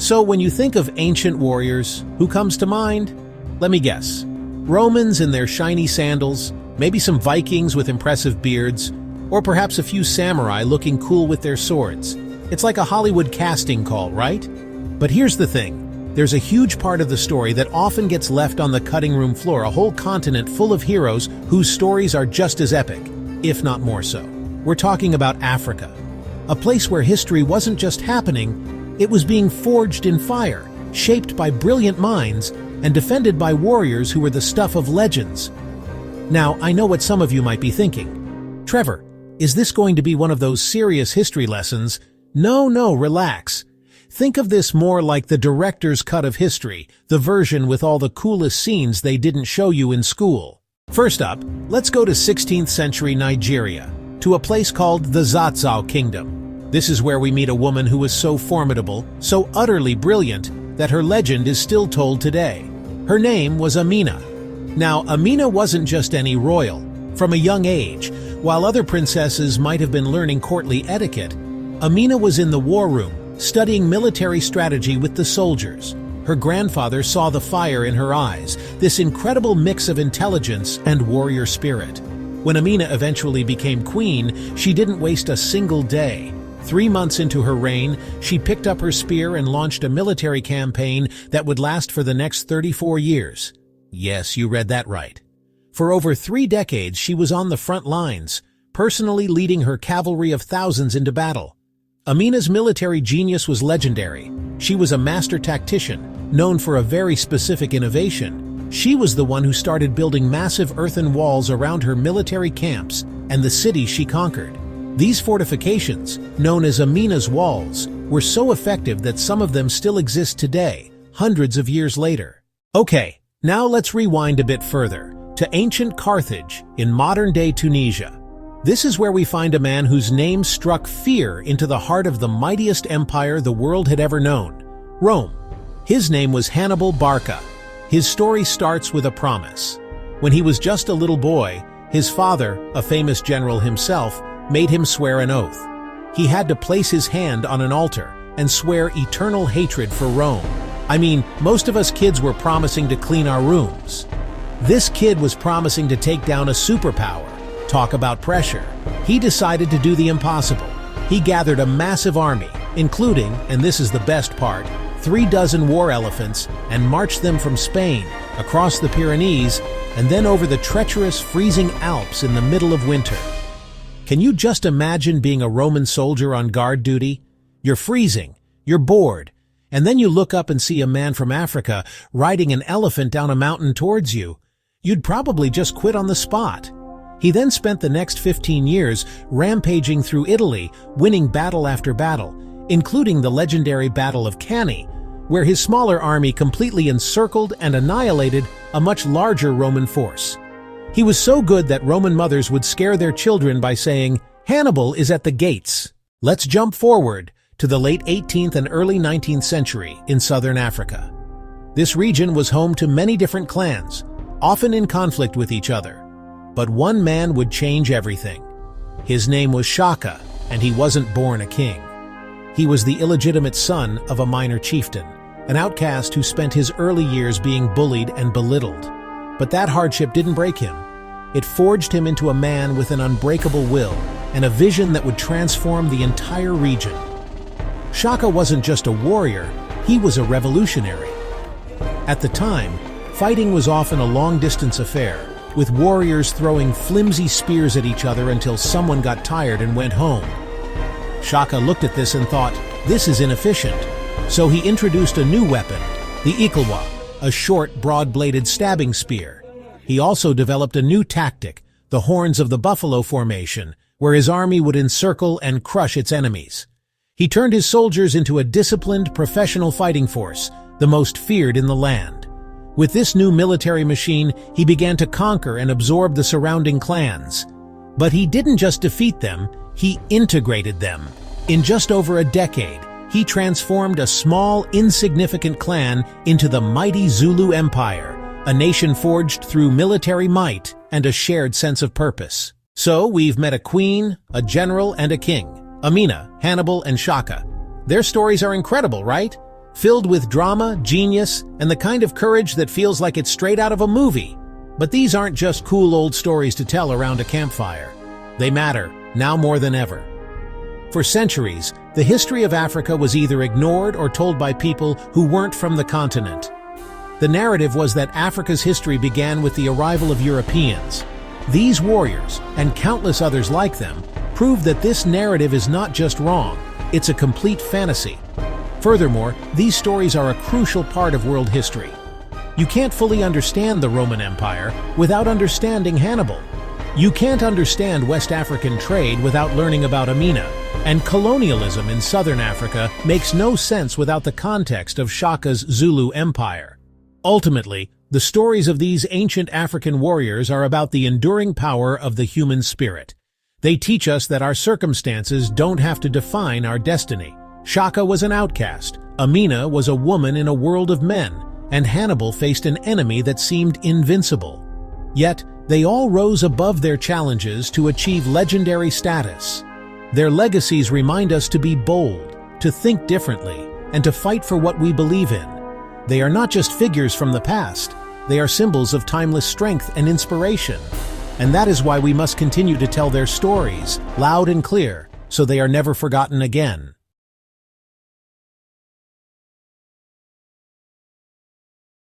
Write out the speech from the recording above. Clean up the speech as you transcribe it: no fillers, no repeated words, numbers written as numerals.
So when you think of ancient warriors, who comes to mind? Let me guess. Romans in their shiny sandals, maybe some Vikings with impressive beards, or perhaps a few samurai looking cool with their swords. It's like a Hollywood casting call, right? But here's the thing. There's a huge part of the story that often gets left on the cutting room floor, a whole continent full of heroes whose stories are just as epic, if not more so. We're talking about Africa, a place where history wasn't just happening, it was being forged in fire, shaped by brilliant minds, and defended by warriors who were the stuff of legends. Now, I know what some of you might be thinking. Trevor, is this going to be one of those serious history lessons? No, relax. Think of this more like the director's cut of history, the version with all the coolest scenes they didn't show you in school. First up, let's go to 16th century Nigeria, to a place called the Zazzau Kingdom. This is where we meet a woman who was so formidable, so utterly brilliant, that her legend is still told today. Her name was Amina. Now, Amina wasn't just any royal. From a young age, while other princesses might have been learning courtly etiquette, Amina was in the war room, studying military strategy with the soldiers. Her grandfather saw the fire in her eyes, this incredible mix of intelligence and warrior spirit. When Amina eventually became queen, she didn't waste a single day. 3 months into her reign, she picked up her spear and launched a military campaign that would last for the next 34 years. Yes, you read that right. For over 3 decades, she was on the front lines, personally leading her cavalry of thousands into battle. Amina's military genius was legendary. She was a master tactician, known for a very specific innovation. She was the one who started building massive earthen walls around her military camps and the cities she conquered. These fortifications, known as Amina's walls, were so effective that some of them still exist today, hundreds of years later. Okay, now let's rewind a bit further, to ancient Carthage in modern-day Tunisia. This is where we find a man whose name struck fear into the heart of the mightiest empire the world had ever known, Rome. His name was Hannibal Barca. His story starts with a promise. When he was just a little boy, his father, a famous general himself, made him swear an oath. He had to place his hand on an altar and swear eternal hatred for Rome. I mean, most of us kids were promising to clean our rooms. This kid was promising to take down a superpower. Talk about pressure. He decided to do the impossible. He gathered a massive army, including, and this is the best part, 36 war elephants, and marched them from Spain, across the Pyrenees, and then over the treacherous, freezing Alps in the middle of winter. Can you just imagine being a Roman soldier on guard duty? You're freezing, you're bored, and then you look up and see a man from Africa riding an elephant down a mountain towards you. You'd probably just quit on the spot. He then spent the next 15 years rampaging through Italy, winning battle after battle, including the legendary Battle of Cannae, where his smaller army completely encircled and annihilated a much larger Roman force. He was so good that Roman mothers would scare their children by saying, "Hannibal is at the gates." Let's jump forward to the late 18th and early 19th century in southern Africa. This region was home to many different clans, often in conflict with each other. But one man would change everything. His name was Shaka, and he wasn't born a king. He was the illegitimate son of a minor chieftain, an outcast who spent his early years being bullied and belittled. But that hardship didn't break him. It forged him into a man with an unbreakable will and a vision that would transform the entire region. Shaka wasn't just a warrior, he was a revolutionary. At the time, fighting was often a long-distance affair, with warriors throwing flimsy spears at each other until someone got tired and went home. Shaka looked at this and thought, this is inefficient. So he introduced a new weapon, the Ikilwa, a short, broad-bladed stabbing spear. He also developed a new tactic, the horns of the buffalo formation, where his army would encircle and crush its enemies. He turned his soldiers into a disciplined, professional fighting force, the most feared in the land. With this new military machine, he began to conquer and absorb the surrounding clans. But he didn't just defeat them, he integrated them. In just over a decade, he transformed a small, insignificant clan into the mighty Zulu Empire, a nation forged through military might and a shared sense of purpose. So we've met a queen, a general, and a king. Amina, Hannibal, and Shaka. Their stories are incredible, right? filled with drama, genius, and the kind of courage that feels like it's straight out of a movie. But these aren't just cool old stories to tell around a campfire. They matter, now more than ever. For centuries, the history of Africa was either ignored or told by people who weren't from the continent. The narrative was that Africa's history began with the arrival of Europeans. These warriors, and countless others like them, prove that this narrative is not just wrong, it's a complete fantasy. Furthermore, these stories are a crucial part of world history. You can't fully understand the Roman Empire without understanding Hannibal. You can't understand West African trade without learning about Amina, and colonialism in southern Africa makes no sense without the context of Shaka's Zulu Empire. Ultimately, the stories of these ancient African warriors are about the enduring power of the human spirit. They teach us that our circumstances don't have to define our destiny. Shaka was an outcast, Amina was a woman in a world of men, and Hannibal faced an enemy that seemed invincible. Yet, they all rose above their challenges to achieve legendary status. Their legacies remind us to be bold, to think differently, and to fight for what we believe in. They are not just figures from the past, they are symbols of timeless strength and inspiration. And that is why we must continue to tell their stories, loud and clear, so they are never forgotten again.